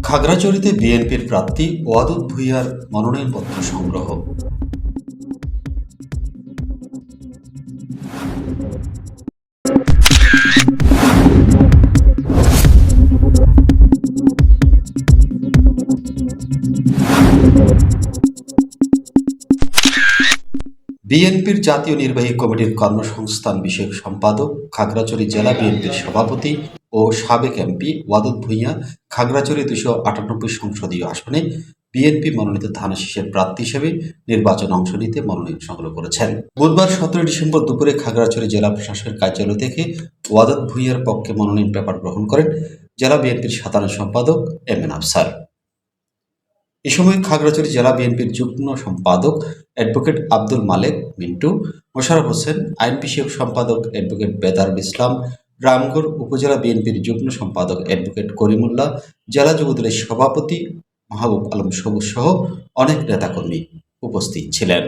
খাগড়াছড়িতে বিএনপির প্রার্থী ওয়াদুদ ভূঁইয়ার মনোনয়নপত্র সংগ্রহ। বিএনপির জাতীয় নির্বাহী কমিটির কর্মসংস্থান বিষয়ক সম্পাদক, খাগড়াছড়ি জেলা বিএনপির সভাপতি ও সাবেক এমপি ওয়াদুদ ভূঁইয়া খাগড়াছড়ি 298 সংসদীয় আসনে বিএনপি মনোনীত ধানের শীষের প্রার্থী হিসেবে নির্বাচনে অংশ নিতে মনোনয়ন সংগ্রহ করেছেন। বুধবার 17 ডিসেম্বর দুপুরে খাগড়াছড়ি জেলা প্রশাসকের কার্যালয় থেকে ওয়াদুদ ভূঁইয়ার পক্ষে মনোনয়ন পেপার গ্রহণ করেন জেলা বিএনপির সাধারণ সম্পাদক এম এন আফসার। এ সময় খাগড়াছড়ি জেলা বিএনপির যুগ্ম সম্পাদক অ্যাডভোকেট আব্দুল মালেক মিন্টু, মোশাররফ হোসেন, আইন বিষয়ক সম্পাদক অ্যাডভোকেট বেদারুল ইসলাম, রামগড় উপজেলা বিএনপির যুগ্ম সম্পাদক অ্যাডভোকেট করিমুল্লাহ, জেলা যুবদলের সভাপতি মাহবুব আলম সবুজ সহ অনেক নেতাকর্মী উপস্থিত ছিলেন।